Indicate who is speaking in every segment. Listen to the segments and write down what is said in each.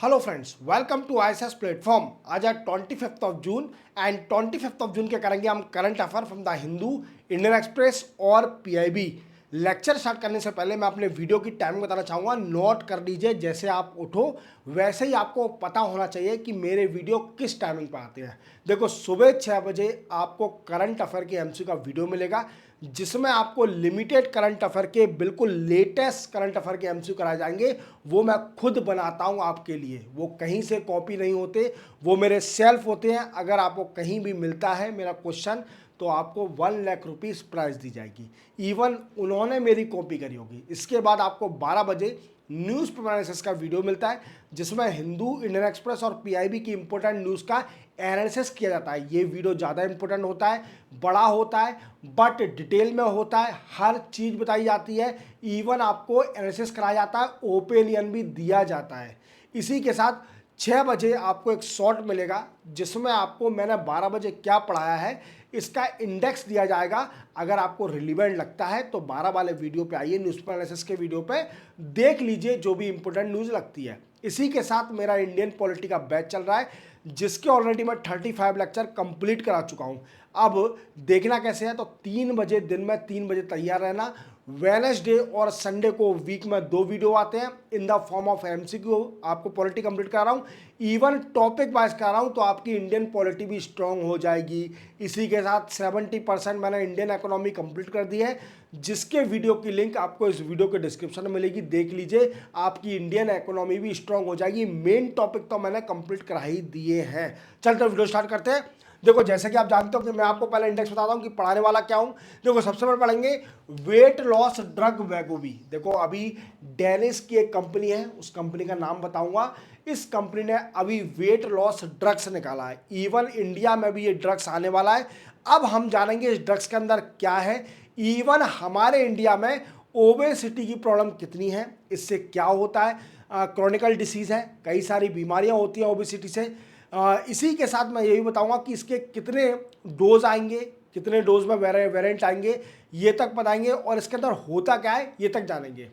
Speaker 1: Hello friends, welcome to ISS platform. आज है 25 of June and 25 of June के करेंगे हम current affair from the Hindu, Indian Express और पीआईबी। लेक्चर स्टार्ट करने से पहले मैं अपने वीडियो की टाइमिंग बताना चाहूँगा, नोट कर लीजिए। जैसे आप उठो वैसे ही आपको पता होना चाहिए कि मेरे वीडियो किस टाइमिंग पर आते हैं। देखो, सुबह 6 बजे आपको करंट अफेयर की एमसी का वीडियो मिलेगा, जिसमें आपको लिमिटेड करंट अफेयर के बिल्कुल लेटेस्ट करंट अफेयर के एमसीक्यू कराए जाएंगे। वो मैं खुद बनाता हूं आपके लिए, वो कहीं से कॉपी नहीं होते, वो मेरे सेल्फ होते हैं। अगर आपको कहीं भी मिलता है मेरा क्वेश्चन तो आपको 1 लाख रुपीज़ प्राइज दी जाएगी। इवन उन्होंने मेरी कॉपी करी होगी। इसके बाद आपको 12 बजे न्यूज़ पेपर एनालिसिस का वीडियो मिलता है, जिसमें हिंदू, इंडियन एक्सप्रेस और पीआईबी की इंपॉर्टेंट न्यूज़ का एनालिसिस किया जाता है। ये वीडियो ज़्यादा इंपॉर्टेंट होता है, बड़ा होता है, बट डिटेल में होता है, हर चीज़ बताई जाती है। इवन आपको एनालिसिस कराया जाता है, ओपिनियन भी दिया जाता है। इसी के साथ 6 बजे आपको एक शॉर्ट मिलेगा, जिसमें आपको मैंने 12 बजे क्या पढ़ाया है इसका इंडेक्स दिया जाएगा। अगर आपको रिलीवेंट लगता है तो 12 वाले वीडियो पे आइए, न्यूज़ पेपर एनालिसिस के वीडियो पे देख लीजिए जो भी इंपॉर्टेंट न्यूज़ लगती है। इसी के साथ मेरा इंडियन पॉलिटी का बैच चल रहा है, जिसके ऑलरेडी मैं 35 लेक्चर कंप्लीट करा चुका हूं। अब देखना कैसे है तो 3 बजे, दिन में 3 बजे तैयार रहना। वेडनेसडे और संडे को वीक में 2 वीडियो आते हैं in the form of MCQ. आपको पॉलिटी कंप्लीट करा रहा हूँ, इवन टॉपिक वाइज करा रहा हूँ, तो आपकी इंडियन पॉलिटी भी स्ट्रांग हो जाएगी। इसी के साथ 70% मैंने इंडियन इकोनॉमी कंप्लीट कर दी है, जिसके वीडियो की लिंक आपको इस वीडियो के डिस्क्रिप्शन में मिलेगी, देख लीजिए। आपकी इंडियन इकोनॉमी भी स्ट्रांग हो जाएगी। मेन टॉपिक तो मैंने कंप्लीट करा ही दिए हैं। चलते वीडियो स्टार्ट करते हैं। देखो, जैसे कि आप जानते हो कि मैं आपको पहले इंडेक्स बताता हूं कि पढ़ाने वाला क्या हूं। देखो, सबसे पहले पढ़ेंगे वेट लॉस ड्रग वेगोवी। देखो, अभी डेनिस की एक कंपनी है, उस कंपनी का नाम बताऊंगा। इस कंपनी ने अभी वेट लॉस ड्रग्स निकाला है। इवन इंडिया में भी ये ड्रग्स आने वाला है। अब हम जानेंगे इस ड्रग्स के अंदर क्या है, इवन हमारे इंडिया में ओबेसिटी की प्रॉब्लम कितनी है, इससे क्या होता है। क्रॉनिकल डिसीज है, कई सारी बीमारियां होती हैं ओबेसिटी से। इसी के साथ मैं यही बताऊंगा कि इसके कितने डोज आएंगे, कितने डोज में वेरिएंट आएंगे, ये तक बताएंगे। और इसके अंदर होता क्या है ये तक जानेंगे।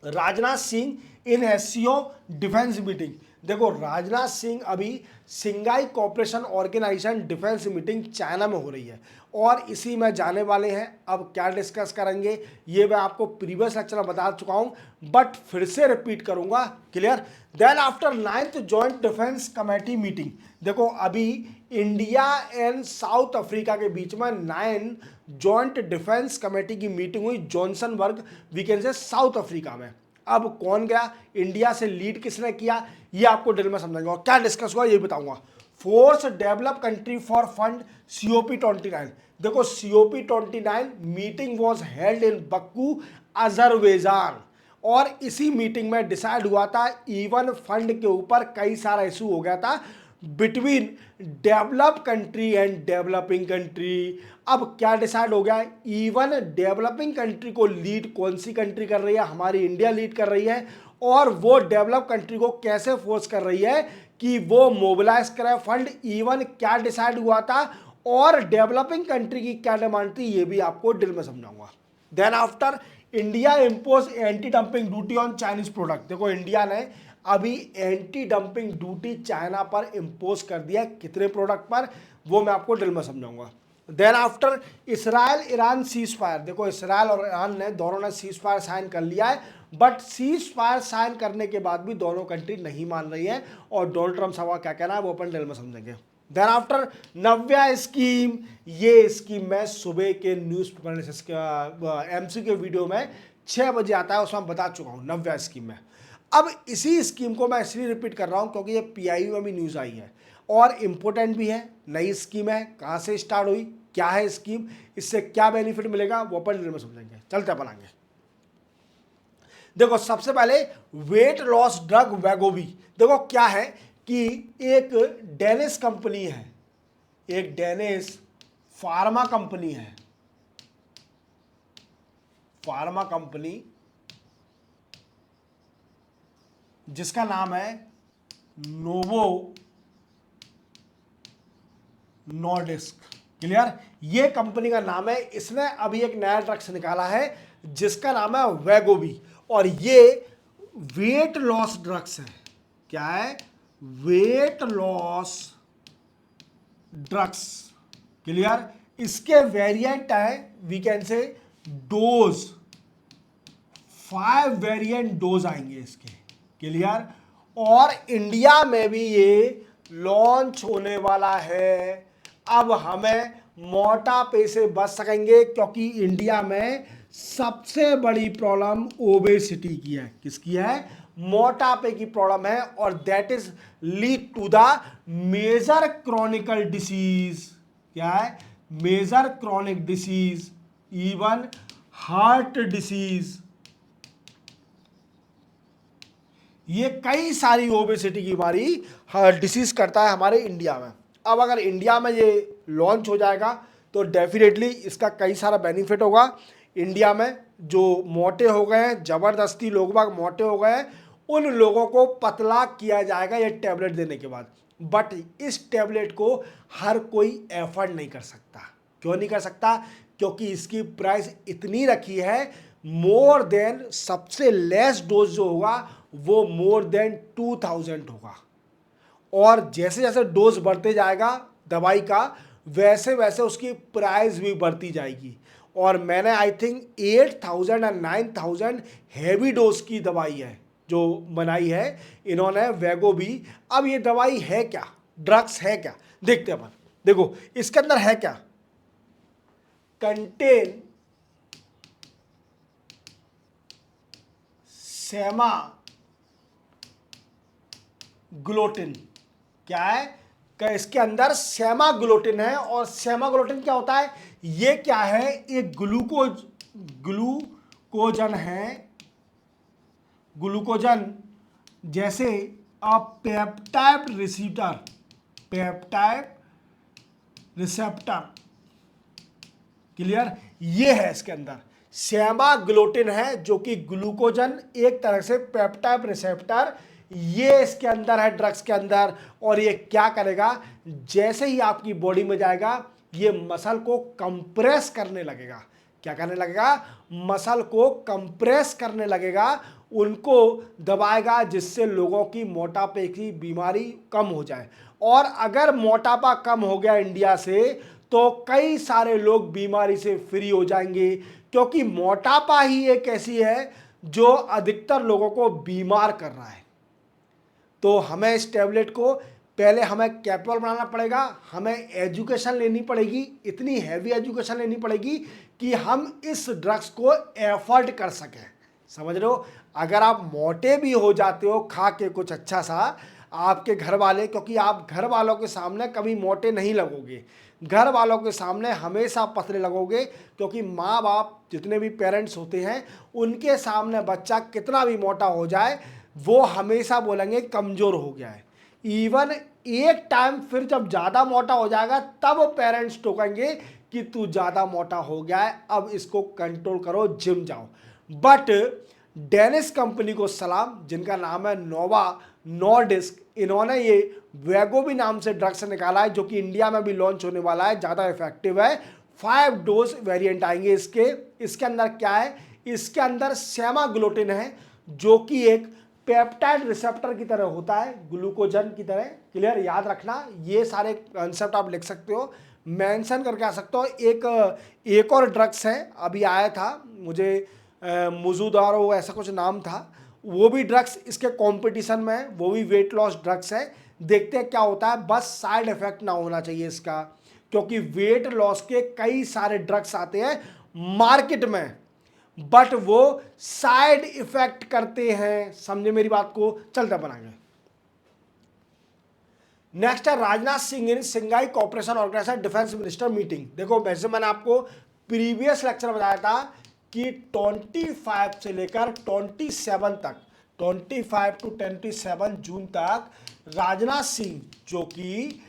Speaker 1: Rajnath Singh in SCO defence meeting. देखो, राजनाथ सिंह अभी Shanghai cooperation organisation defence meeting China में हो रही है और इसी में जाने वाले हैं। अब क्या डिस्कस करेंगे ये मैं आपको प्रीवियस लेक्चर में बता चुका हूं, बट फिर से रिपीट करूंगा। Clear. Then after 9th joint defence committee meeting. देखो, अभी इंडिया एंड साउथ अफ्रीका के बीच में 9 जॉइंट डिफेंस कमेटी की मीटिंग हुई जोहान्सबर्ग, वीकेंड से साउथ अफ्रीका में। अब कौन गया, इंडिया से लीड किसने किया, ये आपको डिटेल में समझाएंगे। और क्या डिस्कस हुआ ये बताऊंगा। Force develop country for fund COP29। देखो, COP29 meeting was held in Bakku, Azerbaijan. और इसी मीटिंग में डिसाइड हुआ था, इवन फंड के ऊपर कई सारा इशू हो गया था between develop country and developing country. अब क्या डिसाइड हो गया है, इवन डेवलपिंग कंट्री को लीड कौन सी कंट्री कर रही है, हमारी इंडिया लीड कर रही है। और वो डेवलप कंट्री को कैसे फोर्स कर रही है कि वो मोबिलाइज करे फंड। इवन क्या डिसाइड हुआ था और डेवलपिंग कंट्री की क्या डिमांड थी, ये भी आपको डिटेल में समझाऊंगा। Then after India impose anti dumping duty on Chinese product. देखो, इंडिया ने अभी एंटी डंपिंग ड्यूटी चाइना पर इंपोज कर दिया, कितने प्रोडक्ट पर, वो मैं आपको डिटेल में समझाऊंगा। Then after Israel Iran cease fire. देखो, इसराइल और ईरान ने दोनों ने सीज फायर साइन कर लिया है, बट सीज फायर साइन करने के बाद भी दोनों कंट्री नहीं मान रही है और डोनाल्ड ट्रम्प साहब का क्या कहना है वो अपन डिटेल में समझेंगे। देन आफ्टर नव्या स्कीम। ये स्कीम में सुबह के न्यूज़ पेपर एनालिसिस का एमसी के वीडियो में 6 बजे आता है, उसमें बता चुका हूँ नव्या स्कीम में। अब इसी स्कीम को मैं इसलिए रिपीट कर रहा हूँ क्योंकि ये पीआईबी में भी न्यूज़ आई है और इम्पोर्टेंट भी है। नई स्कीम है, कहाँ से स्टार्ट हुई, क्या है स्कीम, इससे क्या बेनिफिट मिलेगा, वो अपन डिटेल में समझेंगे। चलते अपन आगे। देखो, सबसे पहले वेट लॉस ड्रग वेगोवी। देखो, क्या है कि एक डेनिस कंपनी है, एक डेनिस फार्मा कंपनी है, फार्मा कंपनी जिसका नाम है नोवो नॉर्डिस्क। क्लियर। ये कंपनी का नाम है। इसने अभी एक नया ड्रग्स निकाला है जिसका नाम है वेगोवी और ये वेट लॉस ड्रग्स है। क्या है, वेट लॉस ड्रग्स। क्लियर। इसके वेरिएंट है, we can say dose, 5 variant dose आएंगे इसके। क्लियर। और इंडिया में भी ये लॉन्च होने वाला है। अब हमें मोटापे से बच सकेंगे, क्योंकि इंडिया में सबसे बड़ी प्रॉब्लम ओबेसिटी की है। किसकी है? मोटापे की प्रॉब्लम है, और that is lead to the major chronical disease. क्या है? Major chronic disease, even heart disease. ये कई सारी ओबेसिटी की बीमारी डिसीज करता है हमारे इंडिया में। अब अगर इंडिया में ये लॉन्च हो जाएगा तो डेफिनेटली इसका कई सारा बेनिफिट होगा। इंडिया में जो मोटे हो गए हैं, ज़बरदस्ती लोग बाग मोटे हो गए हैं, उन लोगों को पतला किया जाएगा ये टैबलेट देने के बाद। बट इस टैबलेट को हर कोई एफर्ड नहीं कर सकता। क्यों नहीं कर सकता? क्योंकि इसकी प्राइस इतनी रखी है, मोर देन, सबसे लेस डोज जो होगा वो मोर देन 2000 होगा। और जैसे जैसे डोज बढ़ते जाएगा दवाई का, वैसे वैसे उसकी प्राइस भी बढ़ती जाएगी। और मैंने आई थिंक 8000 और 9000 हैवी डोज की दवाई है जो बनाई है इन्होंने, वेगो भी। अब ये दवाई है क्या, ड्रग्स है क्या, देखते हैं अपन। देखो इसके अंदर है क्या, कंटेन सेमा ग्लोटिन। क्या है? इसके अंदर सेमाग्लोटिन है। और सेमाग्लोटिन क्या होता है? ये क्या है? एक ग्लूकोजन है। ग्लूकोजन जैसे पेप्टाइड रिसीप्टर, पेप्टाइड रिसेप्टर। क्लियर। ये है इसके अंदर सेमाग्लोटिन है, जो कि ग्लूकोजन, एक तरह से पेप्टाइड रिसेप्टर, ये इसके अंदर है ड्रग्स के अंदर। और ये क्या करेगा? जैसे ही आपकी बॉडी में जाएगा ये मसल को कंप्रेस करने लगेगा। क्या करने लगेगा? मसल को कंप्रेस करने लगेगा, उनको दबाएगा, जिससे लोगों की मोटापे की बीमारी कम हो जाए। और अगर मोटापा कम हो गया इंडिया से, तो कई सारे लोग बीमारी से फ्री हो जाएंगे। क्योंकि मोटापा ही एक ऐसी है जो अधिकतर लोगों को बीमार कर रहा है। तो हमें इस टैबलेट को पहले हमें कैपेबल बनाना पड़ेगा, हमें एजुकेशन लेनी पड़ेगी, इतनी हैवी एजुकेशन लेनी पड़ेगी कि हम इस ड्रग्स को एफर्ड कर सकें। समझ रहे हो? अगर आप मोटे भी हो जाते हो खा के कुछ अच्छा सा, आपके घर वाले, क्योंकि आप घर वालों के सामने कभी मोटे नहीं लगोगे, घर वालों के सामने हमेशा पतले लगोगे। क्योंकि माँ बाप जितने भी पेरेंट्स होते हैं, उनके सामने बच्चा कितना भी मोटा हो जाए, वो हमेशा बोलेंगे कमज़ोर हो गया है। इवन एक टाइम फिर जब ज़्यादा मोटा हो जाएगा तब पेरेंट्स टोकेंगे कि तू ज़्यादा मोटा हो गया है, अब इसको कंट्रोल करो, जिम जाओ। बट डेनिस कंपनी को सलाम, जिनका नाम है नोवा नॉर्डिस्क, इन्होंने ये वेगोबी नाम से ड्रग्स निकाला है, जो कि इंडिया में भी लॉन्च होने वाला है, ज़्यादा इफेक्टिव है। 5 डोज वेरिएंट आएंगे इसके अंदर क्या है? इसके अंदर सेमाग्लोटिन है, जो कि एक पेप्टाइड रिसेप्टर की तरह होता है, ग्लूकोजन की तरह। क्लियर। याद रखना, ये सारे कंसेप्ट आप लिख सकते हो, मेंशन करके आ सकते हो। एक और ड्रग्स है, अभी आया था, मुझे मुजुदारो ऐसा कुछ नाम था, वो भी ड्रग्स इसके कंपटीशन में है, वो भी वेट लॉस ड्रग्स है। देखते हैं क्या होता है, बस साइड इफेक्ट ना होना चाहिए इसका। क्योंकि वेट लॉस के कई सारे ड्रग्स आते हैं मार्केट में, बट वो साइड इफेक्ट करते हैं। समझे मेरी बात को? चलते बनाएंगे। नेक्स्ट है Rajnath Singh in Shanghai cooperation organisation defence minister meeting. देखो वैसे मैंने आपको प्रीवियस लेक्चर बताया था कि 25 से लेकर 27 तक, 25 टू 27 जून तक राजनाथ सिंह, जो कि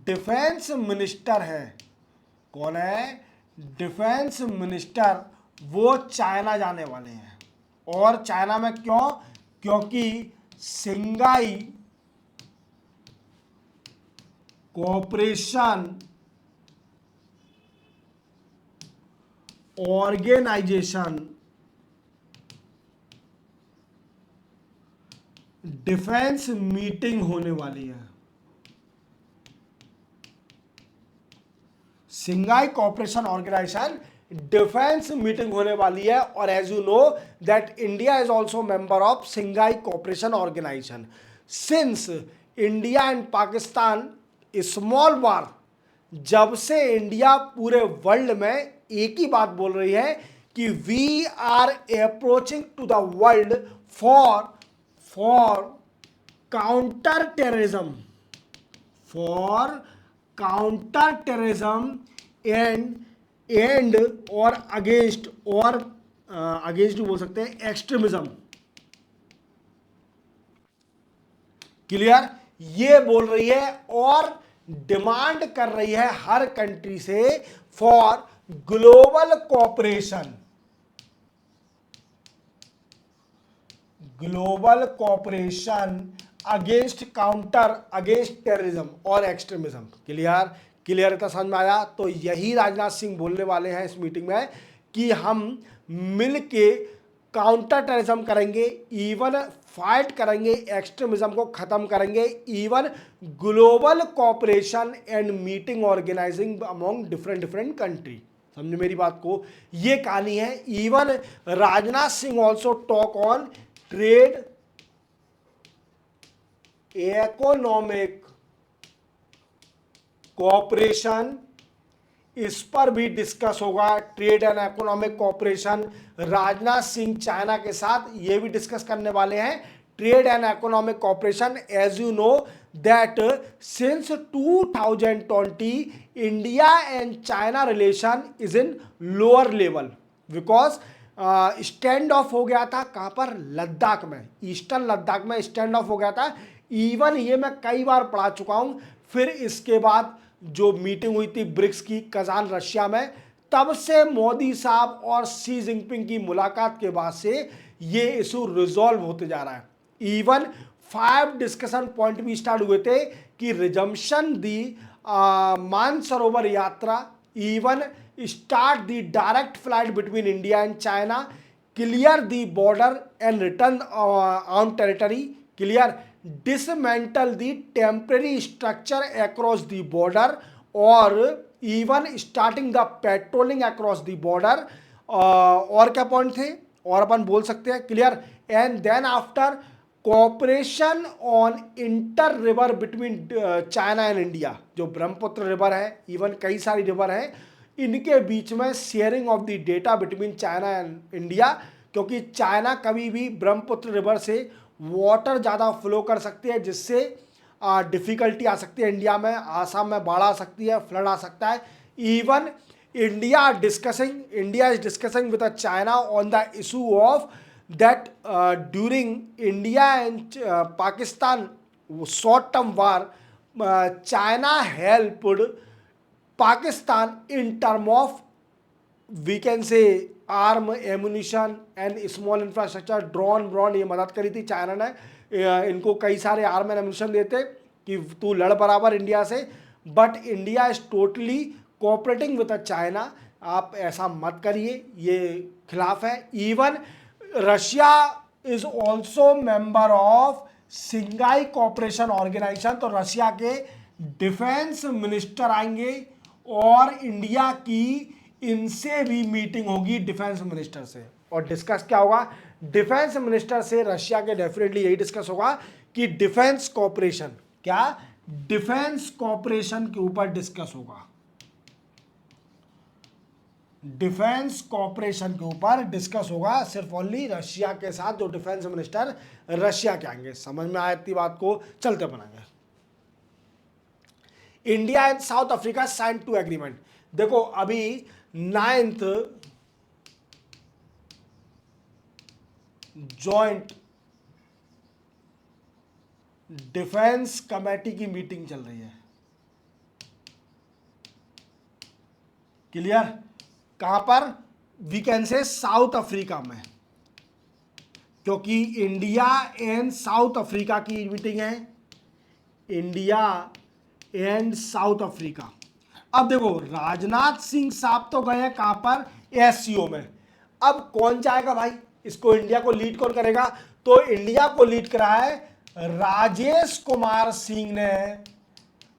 Speaker 1: डिफेंस मिनिस्टर हैं, कौन है? डिफेंस मिनिस्टर, वो चाइना जाने वाले हैं। और चाइना में क्यों? क्योंकि Shanghai cooperation organisation defence meeting होने वाली है, Shanghai cooperation organisation defence meeting होने वाली है। और as you know that India is also member of Shanghai cooperation organisation. Since India and Pakistan small war, जब से इंडिया पूरे वर्ल्ड में एक ही बात बोल रही है कि we are approaching to the world for counter terrorism, for counter terrorism and और अगेंस्ट, और अगेंस्ट बोल सकते हैं एक्सट्रीमिज्म। क्लियर? ये बोल रही है और डिमांड कर रही है हर कंट्री से for global cooperation, global cooperation against counter, against terrorism और एक्सट्रीमिज्म। क्लियर? क्लियर इतना समझ में आया? तो यही राजनाथ सिंह बोलने वाले हैं इस मीटिंग में कि हम मिल के काउंटर टेररिज्म करेंगे, इवन फाइट करेंगे, एक्सट्रीमिज्म को खत्म करेंगे, even global cooperation and meeting organising among different country. समझे मेरी बात को? ये कहानी है। Even Rajnath Singh also talk on trade, economic cooperation, इस पर भी डिस्कस होगा। Trade and economic cooperation Rajnath Singh China के साथ ये भी डिस्कस करने वाले हैं। Trade and economic cooperation, as you know that since 2020 India and China relation is in lower level because stand of हो गया था। कहाँ पर? लद्दाख में, ईस्टर्न लद्दाख में स्टैंड ऑफ हो गया था। इवन ये मैं कई बार पढ़ा चुका हूँ। फिर इसके बाद जो मीटिंग हुई थी ब्रिक्स की कजान रशिया में, तब से मोदी साहब और शी जिनपिंग की मुलाकात के बाद से ये इशू रिजॉल्व होते जा रहा है। इवन 5 डिस्कशन पॉइंट भी स्टार्ट हुए थे कि रिजम्पशन दी मानसरोवर यात्रा, even start the direct flight between India and China, clear the border and return on territory, clear dismantle the temporary structure across the border, और even starting the patrolling across the border। और क्या point थे और अपन बोल सकते हैं? Clear? And then after cooperation on inter river between China and India, जो Brahmaputra river है, इवन कई सारी रिवर हैं, इनके बीच में sharing of the data between China and India, क्योंकि चाइना कभी भी ब्रह्मपुत्र रिवर से वाटर ज़्यादा फ्लो कर सकती है, जिससे डिफ़िकल्टी आ सकती है इंडिया में, आसाम में बाढ़ आ सकती है, फ्लड आ सकता है। Even India is discussing with China on the issue of that during India and Pakistan short term war, China helped Pakistan in term of we can say arm, ammunition and small infrastructure, drone, ये मदद करी थी China ने। इनको कई सारे arm and ammunition देते कि तू लड़ बराबर इंडिया से, but India is totally cooperating with China. आप ऐसा मत करिए, ये खिलाफ है। Even Russia is also member of Shanghai cooperation organisation, तो रशिया के डिफेंस मिनिस्टर आएंगे और इंडिया की इनसे भी मीटिंग होगी डिफेंस मिनिस्टर से। और डिस्कस क्या होगा? डिफेंस मिनिस्टर से रशिया के डेफिनेटली यही डिस्कस होगा कि डिफेंस कोऑपरेशन, क्या डिफेंस कोऑपरेशन के ऊपर डिस्कस होगा, डिफेंस कोऑपरेशन के ऊपर डिस्कस होगा सिर्फ ओनली रशिया के साथ, जो डिफेंस मिनिस्टर रशिया के आएंगे। समझ में आया इतनी बात को? चलते बनाएंगे। India and South Africa sign 2 agreement. देखो अभी 9th जॉइंट डिफेंस कमेटी की मीटिंग चल रही है। क्लियर? कहां पर? We can say South Africa में, क्योंकि इंडिया एंड साउथ अफ्रीका की मीटिंग है, इंडिया एंड साउथ अफ्रीका। अब देखो राजनाथ सिंह साहब तो गए हैं कहां पर? एससीओ में। अब कौन जाएगा भाई? इसको इंडिया को लीड कौन करेगा? तो इंडिया को लीड करा है राजेश कुमार सिंह ने,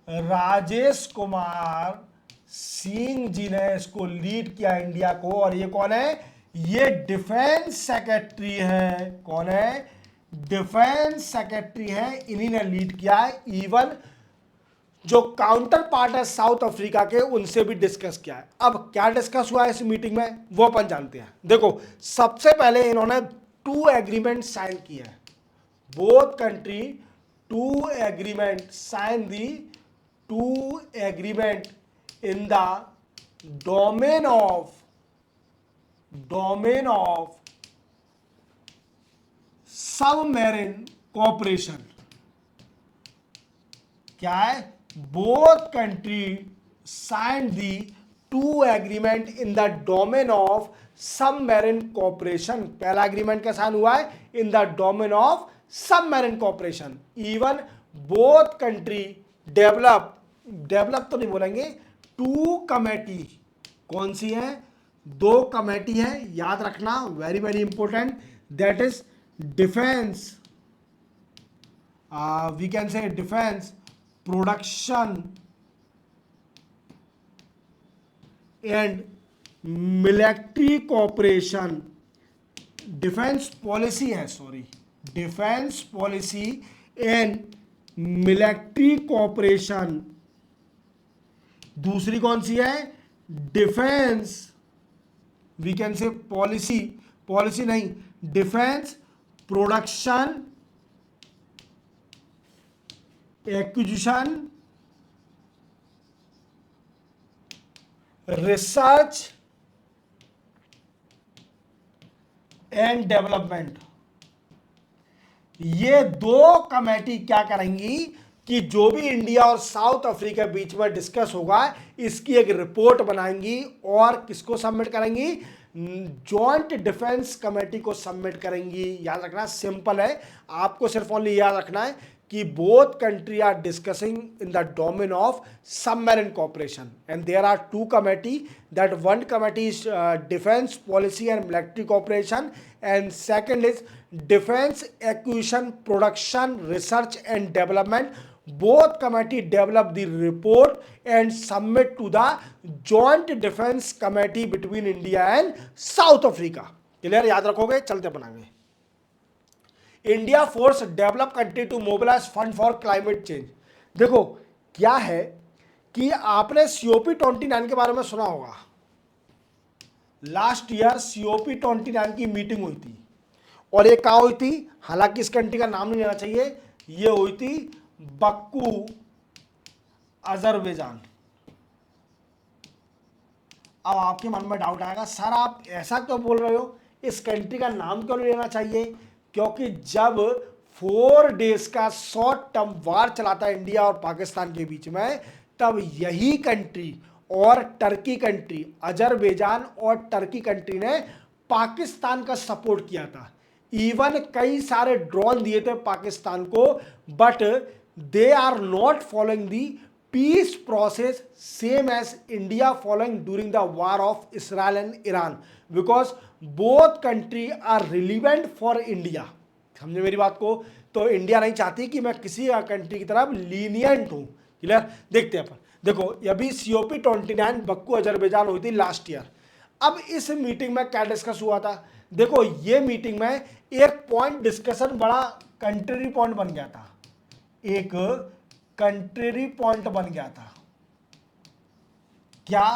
Speaker 1: राजेश कुमार सिंह जी ने इसको लीड किया इंडिया को। और ये कौन है? ये डिफेंस सेक्रेटरी है। कौन है? डिफेंस सेक्रेटरी है, इन्हीं ने लीड किया है। इवन जो काउंटर पार्ट है साउथ अफ्रीका के, उनसे भी डिस्कस किया है। अब क्या डिस्कस हुआ है इस मीटिंग में वो अपन जानते हैं। देखो, सबसे पहले इन्होंने 2 एग्रीमेंट साइन किए हैं। Both country 2 agreement sign the, 2 agreement in the domain of submarine cooperation. क्या है? Both country signed the 2 agreement in the domain of submarine cooperation. पहला एग्रीमेंट क्या साइन हुआ है? In the domain of submarine cooperation. Even both country develop तो नहीं बोलेंगे, 2 committee. कौन सी है? 2 कमेटी है, याद रखना, very very important. That is defence, we can say defence production and military cooperation. Defence policy है, sorry, defence policy and military cooperation. दूसरी कौन सी है? Defence, we can say policy नहीं, defence production, acquisition, research and development. ये 2 committee क्या करेंगी कि जो भी इंडिया और साउथ अफ्रीका के बीच में डिस्कस होगा, इसकी एक रिपोर्ट बनाएंगी और किसको सबमिट करेंगी? जॉइंट डिफेंस कमेटी को सबमिट करेंगी। याद रखना, सिंपल है, आपको सिर्फ ओनली याद रखना है कि both country are discussing in the domain of submarine cooperation and there are 2 committee. That one committee is defense policy and military cooperation, and second is defense acquisition, production, research and development. Both committee develop the report and submit to the joint defense committee between India and South Africa. Clear? याद रखोगे? चलते बनाएंगे। India force develop country to mobilise fund for climate change. देखो, क्या है कि आपने COP29 के बारे में सुना होगा। लास्ट ईयर COP29 की मीटिंग हुई थी, और ये कहाँ हुई थी? हालांकि इस कंट्री का नाम नहीं लेना चाहिए, ये हुई थी बक्कू, अजरबैजान। अब आपके मन में डाउट आएगा, सर आप ऐसा क्यों बोल रहे हो, इस कंट्री का नाम क्यों नहीं लेना चाहिए? क्योंकि जब 4 डेज का शॉर्ट टर्म वार चलाता है इंडिया और पाकिस्तान के बीच में, तब यही कंट्री और टर्की कंट्री, अजरबैजान और टर्की कंट्री ने पाकिस्तान का सपोर्ट किया था। इवन कई सारे ड्रोन दिए थे पाकिस्तान को, but they are not following the peace process same as India following during the war of Israel and Iran, because both country are relevant for India. समझे मेरी बात को? तो इंडिया नहीं चाहती कि मैं किसी कंट्री की तरफ लीनियंट हूं। क्लियर? देखते हैं अपन। देखो, अभी COP29 बक्कू अजरबैजान हुई थी लास्ट ईयर। अब इस मीटिंग में क्या डिस्कस हुआ था? देखो, ये मीटिंग में एक पॉइंट डिस्कशन बड़ा कंट्री पॉइंट बन गया था, एक कंट्री पॉइंट बन गया था। क्या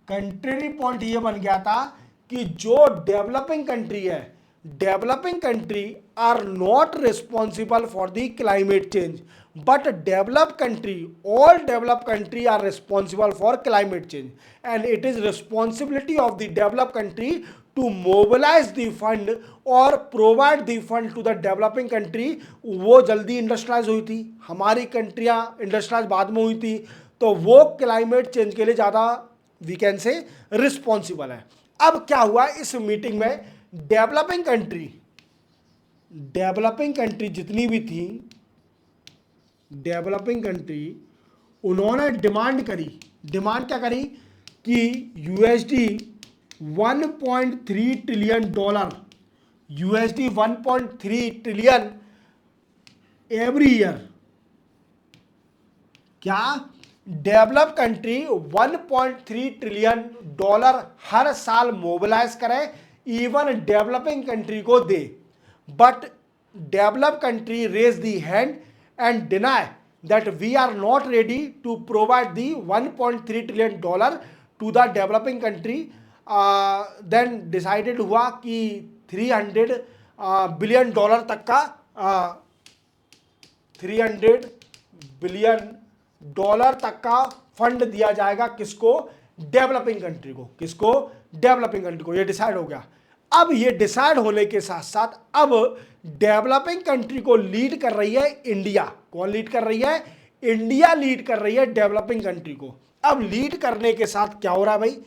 Speaker 1: कंट्री पॉइंट ये बन गया था कि जो डेवलपिंग कंट्री है, developing country are not responsible for the climate change, but develop country, all develop country are responsible for climate change, and it is responsibility of the develop country to mobilise the fund और provide the fund to the developing country. वो जल्दी industrialise हुई थी, हमारी कंट्रियां industrialise बाद में हुई थी, तो वो क्लाइमेट चेंज के लिए ज़्यादा वी कैन से रिस्पॉन्सिबल है। अब क्या हुआ इस मीटिंग में? डेवलपिंग कंट्री जितनी भी थी, डेवलपिंग कंट्री, उन्होंने डिमांड क्या करी कि USD 1.3 trillion, USD 1.3 trillion every year, क्या डेवलप कंट्री 1.3 ट्रिलियन डॉलर हर साल मोबिलाइज करें, इवन डेवलपिंग कंट्री को दे, but develop country raise the hand and deny that we are not ready to provide the 1.3 trillion dollar to the developing country. Then decided हुआ कि 300 billion dollar तक का 300 billion dollar तक का fund दिया जाएगा, किसको? डेवलपिंग कंट्री को। किसको? डेवलपिंग कंट्री को। ये डिसाइड हो गया। अब ये डिसाइड होने के साथ साथ अब डेवलपिंग कंट्री को लीड कर रही है इंडिया। कौन लीड कर रही है? इंडिया लीड कर रही है डेवलपिंग कंट्री को। अब लीड करने के साथ क्या हो रहा है भाई?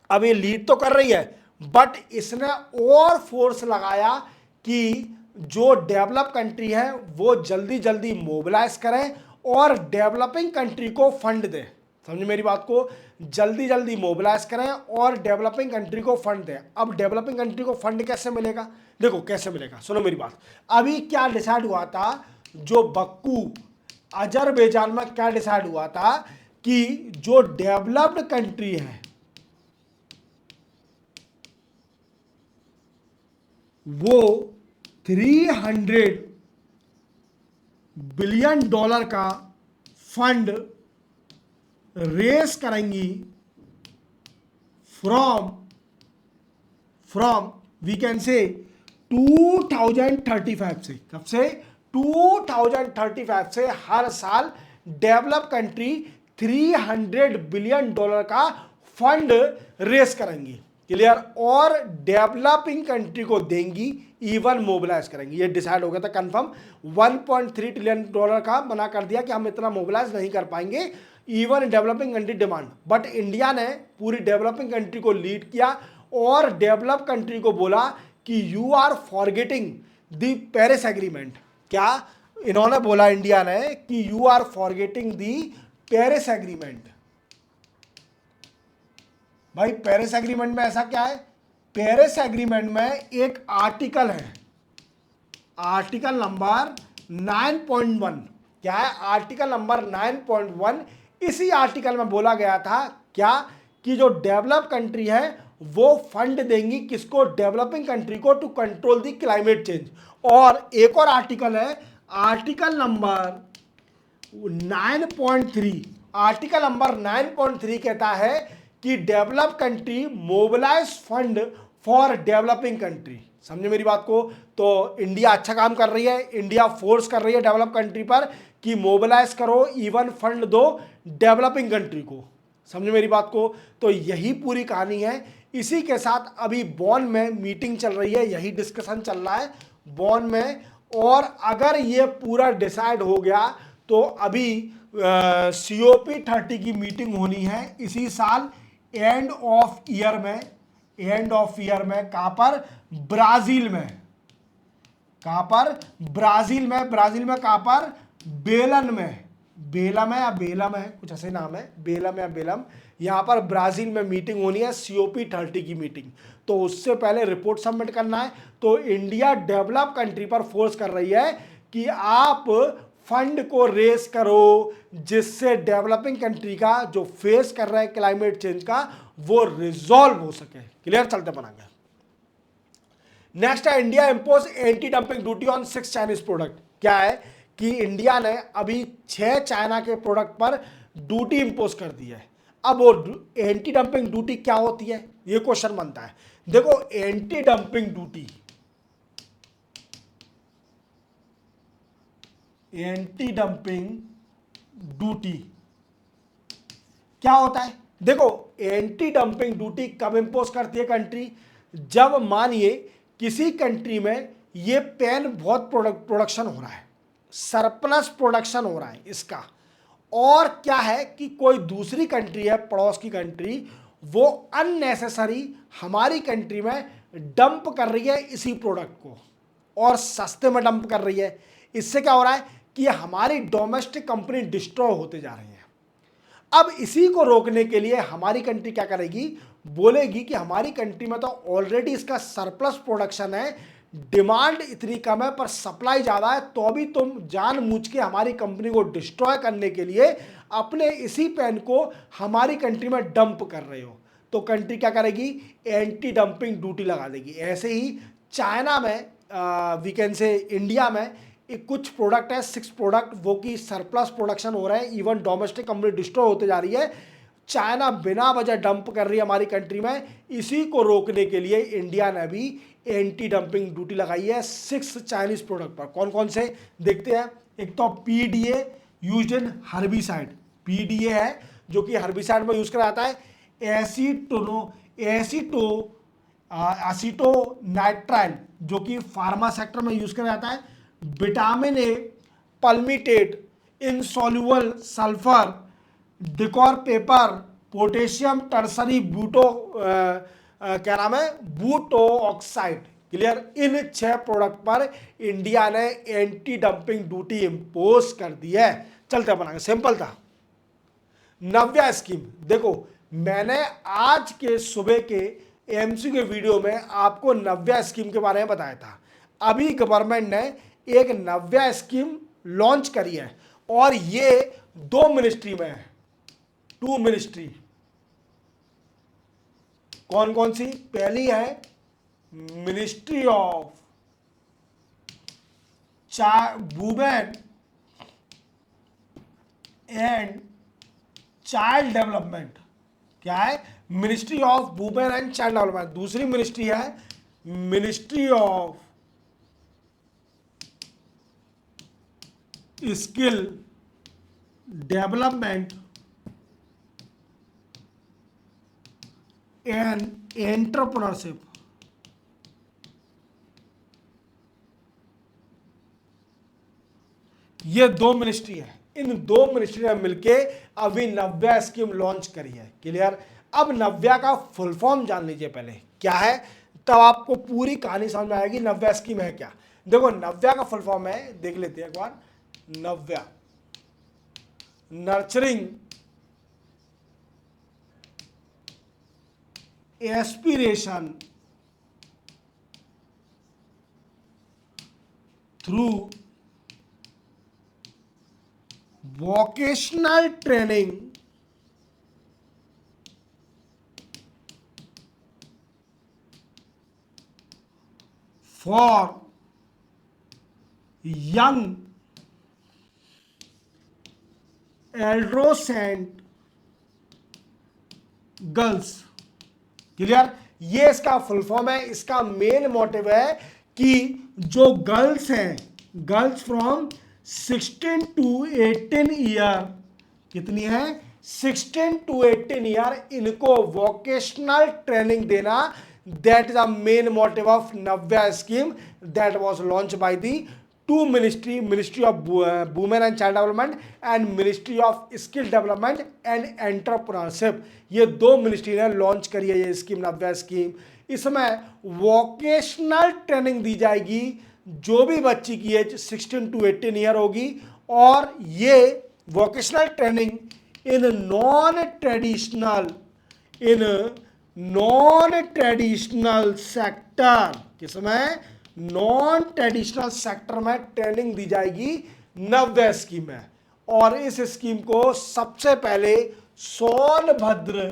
Speaker 1: अब ये लीड तो कर रही है, बट इसने और फोर्स लगाया कि जो डेवलप कंट्री है वो जल्दी जल्दी मोबिलाइज करें और डेवलपिंग कंट्री को फंड दें। समझे मेरी बात को? जल्दी जल्दी मोबिलाइज करें और डेवलपिंग कंट्री को फंड दें। अब डेवलपिंग कंट्री को फंड कैसे मिलेगा? देखो कैसे मिलेगा, सुनो मेरी बात। अभी क्या डिसाइड हुआ था, जो बक्कू अजरबैजान में क्या डिसाइड हुआ था कि जो डेवलप्ड कंट्री है वो 300 बिलियन डॉलर का फंड रेस करेंगी फ्रॉम वी कैन से 2035 से। कब से? 2035 से हर साल डेवलप कंट्री 300 बिलियन डॉलर का फंड रेस करेंगी। क्लियर? और डेवलपिंग कंट्री को देंगी, इवन मोबिलाइज करेंगी। ये डिसाइड हो गया था कंफर्म। 1.3 ट्रिलियन डॉलर का मना कर दिया कि हम इतना मोबिलाइज नहीं कर पाएंगे, even developing country demand. But India ने पूरी डेवलपिंग कंट्री को लीड किया और डेवलप कंट्री को बोला कि you are forgetting the Paris agreement. क्या इन्होंने बोला? इंडिया ने कि you are forgetting the Paris agreement. भाई पेरिस एग्रीमेंट में ऐसा क्या है? पेरिस एग्रीमेंट में एक आर्टिकल है, आर्टिकल नंबर 9.1। क्या है? Article number 9.1। इसी आर्टिकल में बोला गया था क्या कि जो डेवलप कंट्री है वो फंड देंगी, किसको? डेवलपिंग कंट्री को, to control the climate change. और एक और आर्टिकल है, आर्टिकल नंबर 9.3। आर्टिकल नंबर 9.3 कहता है कि develop country mobilise fund for developing country. समझे मेरी बात को? तो इंडिया अच्छा काम कर रही है, इंडिया फोर्स कर रही है डेवलप कंट्री पर कि मोबिलाइज करो, इवन फंड दो डेवलपिंग कंट्री को। समझे मेरी बात को? तो यही पूरी कहानी है। इसी के साथ अभी बॉन में मीटिंग चल रही है, यही डिस्कशन चल रहा है बॉन में। और अगर ये पूरा डिसाइड हो गया तो अभी COP 30 की मीटिंग होनी है इसी साल एंड ऑफ ईयर में। एंड ऑफ ईयर में कहां पर? ब्राजील में। कहां पर? ब्राजील में। ब्राजील में कहां पर? बेलन में। बेलम है या बेलम है, कुछ ऐसे नाम है, बेलम या बेलम। यहां पर ब्राजील में मीटिंग होनी है, COP 30 की मीटिंग। तो उससे पहले रिपोर्ट सबमिट करना है। तो इंडिया डेवलप कंट्री पर फोर्स कर रही है कि आप फंड को रेस करो, जिससे डेवलपिंग कंट्री का जो फेस कर रहे हैं क्लाइमेट चेंज का वो रिजॉल्व हो सके। क्लियर? चलते बनाएंगे। नेक्स्ट है, India impose anti dumping duty on 6 Chinese product. क्या है कि इंडिया ने अभी 6 चाइना के प्रोडक्ट पर ड्यूटी इंपोज कर दी है। अब वो एंटी डंपिंग ड्यूटी क्या होती है, ये क्वेश्चन बनता है। देखो anti dumping duty, anti dumping duty क्या होता है? देखो एंटी डंपिंग ड्यूटी कब इंपोज करती है कंट्री? जब मानिए किसी कंट्री में ये पेन बहुत प्रोडक्शन हो रहा है, सरप्लस प्रोडक्शन हो रहा है इसका, और क्या है कि कोई दूसरी कंट्री है, पड़ोस की कंट्री, वो अननेसेसरी हमारी कंट्री में डंप कर रही है इसी प्रोडक्ट को और सस्ते में डंप कर रही है। इससे क्या हो रहा है कि हमारी डोमेस्टिक कंपनी डिस्ट्रॉय होते जा रही है। अब इसी को रोकने के लिए हमारी कंट्री क्या करेगी? बोलेगी कि हमारी कंट्री में तो ऑलरेडी इसका सरप्लस प्रोडक्शन है, डिमांड इतनी कम है पर सप्लाई ज़्यादा है, तो भी तुम जानबूझ के हमारी कंपनी को डिस्ट्रॉय करने के लिए अपने इसी पेन को हमारी कंट्री में डंप कर रहे हो। तो कंट्री क्या करेगी, एंटी डंपिंग ड्यूटी लगा देगी। ऐसे ही चाइना में वी कैन से इंडिया में एक कुछ प्रोडक्ट है, 6 प्रोडक्ट, वो की सरप्लस प्रोडक्शन हो रहे हैं, इवन डोमेस्टिक कंपनी डिस्ट्रॉय होते जा रही है। चाइना बिना वजह डंप कर रही है हमारी कंट्री में। इसी को रोकने के लिए इंडिया ने भी एंटी डंपिंग ड्यूटी लगाई है 6 चाइनीज प्रोडक्ट पर। कौन कौन से देखते हैं। एक तो PDA used in herbicide, PDA है जो कि हर्बिसाइड में यूज करा जाता है। एसीटोनाइट्राइल जो कि फार्मा सेक्टर में यूज करा जाता है। Vitamin A palmitate, insoluble sulphur, decor paper, potassium tertiary बूटो क्या नाम है, बूटो ऑक्साइड। क्लियर। इन 6 प्रोडक्ट पर इंडिया ने एंटी डंपिंग ड्यूटी इंपोज कर दी है। चलते बनाएंगे, सिंपल था। नव्या स्कीम, देखो मैंने आज के सुबह के एमसी के वीडियो में आपको नव्या स्कीम के बारे में बताया था। अभी गवर्नमेंट ने एक नव्या स्कीम लॉन्च करी है और ये 2 मिनिस्ट्री में है, 2 मिनिस्ट्री। कौन कौन सी। पहली है ministry of women and child development. क्या है, ministry of women and child development. दूसरी मिनिस्ट्री है ministry of skill development and entrepreneurship. ये 2 मिनिस्ट्री है। इन 2 मिनिस्ट्री ने मिलके अभी नव्या स्कीम लॉन्च करी है। क्लियर। अब नव्या का फुल फॉर्म जान लीजिए पहले क्या है, तब आपको पूरी कहानी समझ में आएगी नव्या स्कीम है क्या। देखो नव्या का फुल फॉर्म है, देख लेते हैं एक बार। Navya, nurturing aspiration through vocational training for young adolescent girls. Clear. ये इसका फुल फॉर्म है। इसका मेन मोटिव है कि जो गर्ल्स हैं, गर्ल्स फ्रॉम 16 to 18 ईयर, कितनी है 16 to 18 ईयर, इनको वोकेशनल ट्रेनिंग देना। That is the main motive of Navya scheme that was launch by the 2 ministry, ministry of women and child development and ministry of skill development and entrepreneurship. ये 2 ministry ने launch करी है ये scheme, नव्या scheme. इसमें vocational training दी जाएगी जो भी बच्ची की एज 16 to 18 ईयर होगी, और ये vocational training in non traditional sector, किसमें नॉन ट्रेडिशनल सेक्टर में ट्रेनिंग दी जाएगी नव्या स्कीम में। और इस स्कीम को सबसे पहले सोनभद्र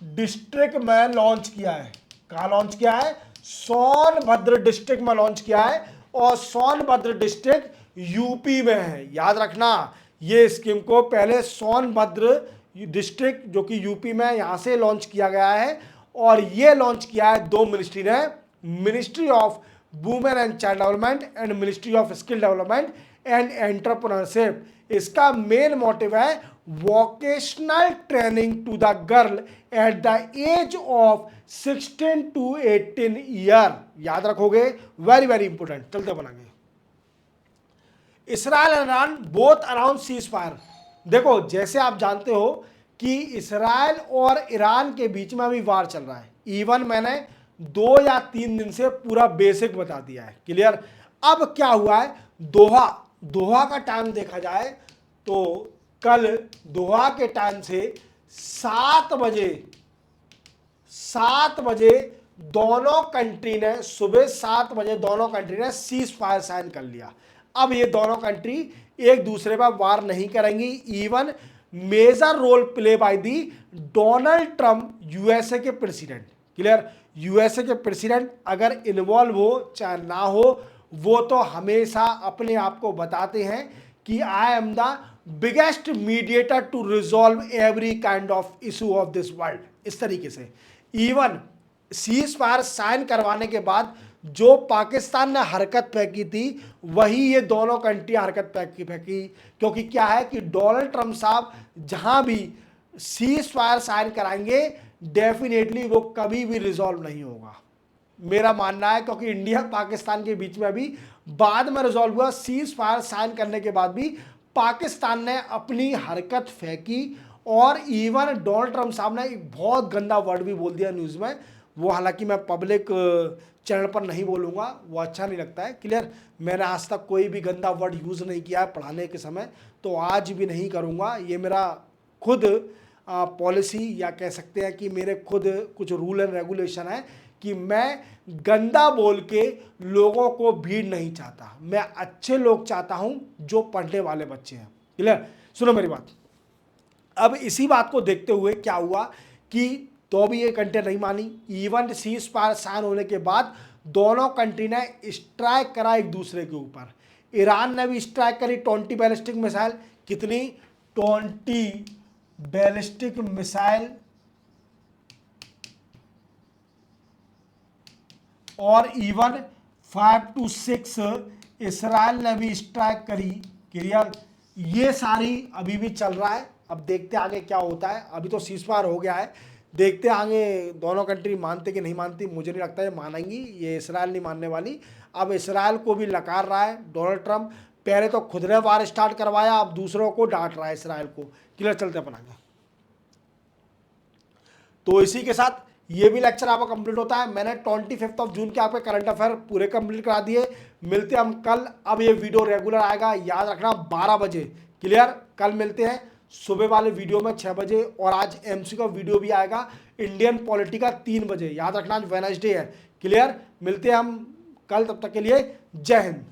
Speaker 1: डिस्ट्रिक्ट में लॉन्च किया है। कहाँ लॉन्च किया है, सोनभद्र डिस्ट्रिक्ट में लॉन्च किया है। और सोनभद्र डिस्ट्रिक्ट यूपी में है, याद रखना। ये स्कीम को पहले सोनभद्र डिस्ट्रिक्ट जो कि यूपी में, यहां से लॉन्च किया गया है। और ये लॉन्च किया है 2 मिनिस्ट्री ने, ministry of women and child development and ministry of skill development and entrepreneurship. इसका मेन मोटिव है vocational training to the girl at the age of 16 to 18 year. याद रखोगे, वेरी वेरी इंपोर्टेंट। चलते बनाएंगे। Israel and Iran both around cease fire. देखो जैसे आप जानते हो कि इसराइल और ईरान के बीच में अभी वार चल रहा है। इवन मैंने 2 या 3 दिन से पूरा बेसिक बता दिया है। क्लियर। अब क्या हुआ है, दोहा का टाइम देखा जाए तो कल दोहा के टाइम से 7 7 बजे दोनों कंट्री ने, सुबह 7 बजे दोनों कंट्री ने सीज फायर साइन कर लिया। अब ये दोनों कंट्री एक दूसरे पर वार नहीं करेंगी। Even major role play by the Donald Trump, USA के प्रेसिडेंट। क्लियर? यूएसए के प्रेसिडेंट अगर इन्वॉल्व हो चाहे ना हो, वो तो हमेशा अपने आप को बताते हैं कि I am the biggest mediator to resolve every kind of issue of this world. इस तरीके से इवन सीज फायर साइन करवाने के बाद जो पाकिस्तान ने हरकत फेंकी थी, वही ये दोनों कंट्री हरकत फेंकी। क्योंकि क्या है कि डोनाल्ड ट्रंप साहब जहां भी सीज फायर साइन कराएंगे, डेफिनेटली वो कभी भी रिजॉल्व नहीं होगा, मेरा मानना है। क्योंकि इंडिया पाकिस्तान के बीच में अभी बाद में रिजॉल्व हुआ, सीज फायर साइन करने के बाद भी पाकिस्तान ने अपनी हरकत फेंकी। और इवन डोनाल्ड ट्रंप साहब ने एक बहुत गंदा वर्ड भी बोल दिया न्यूज़ में, वो हालांकि मैं पब्लिक चैनल पर नहीं बोलूँगा, वो अच्छा नहीं लगता है। क्लियर? मैंने आज तक कोई भी गंदा वर्ड यूज़ नहीं किया है पढ़ाने के समय, तो आज भी नहीं करूँगा। ये मेरा खुद पॉलिसी, या कह सकते हैं कि मेरे खुद कुछ रूल एंड रेगुलेशन है कि मैं गंदा बोल के लोगों को भीड़ नहीं चाहता, मैं अच्छे लोग चाहता हूं जो पढ़ने वाले बच्चे हैं। क्लियर? सुनो मेरी बात। अब इसी बात को देखते हुए क्या हुआ कि तो भी ये कंट्री नहीं मानी। इवन सीज फायर साइन होने के बाद दोनों कंट्री ने स्ट्राइक करा एक दूसरे के ऊपर। ईरान ने भी स्ट्राइक करी 20 बैलिस्टिक मिसाइल। कितनी? 20 बैलिस्टिक मिसाइल। और इवन 5 to 6 इसराइल ने भी स्ट्राइक करी। क्लियर? ये सारी अभी भी चल रहा है। अब देखते आगे क्या होता है। अभी तो सीजफायर हो गया है, देखते आगे दोनों कंट्री मानते कि नहीं मानती। मुझे नहीं लगता ये मानेंगी, ये इसराइल नहीं मानने वाली। अब इसराइल को भी लकार रहा है डोनाल्ड ट्रंप। पहले तो खुद ने वार स्टार्ट करवाया, अब दूसरों को डांट रहा है इसराइल को। क्लियर? चलते अपन आगे। तो इसी के साथ ये भी लेक्चर आपका कंप्लीट होता है। मैंने 25 जून के आपके करंट अफेयर पूरे कंप्लीट करा दिए। मिलते हैं हम कल। अब ये वीडियो रेगुलर आएगा, याद रखना 12 बजे। क्लियर? कल मिलते हैं सुबह वाले वीडियो में 6 बजे, और आज एमसी का वीडियो भी आएगा इंडियन पॉलिटी का 3 बजे। याद रखना आज वेडनेसडे है। क्लियर? मिलते हैं हम कल, तब तक के लिए जय हिंद।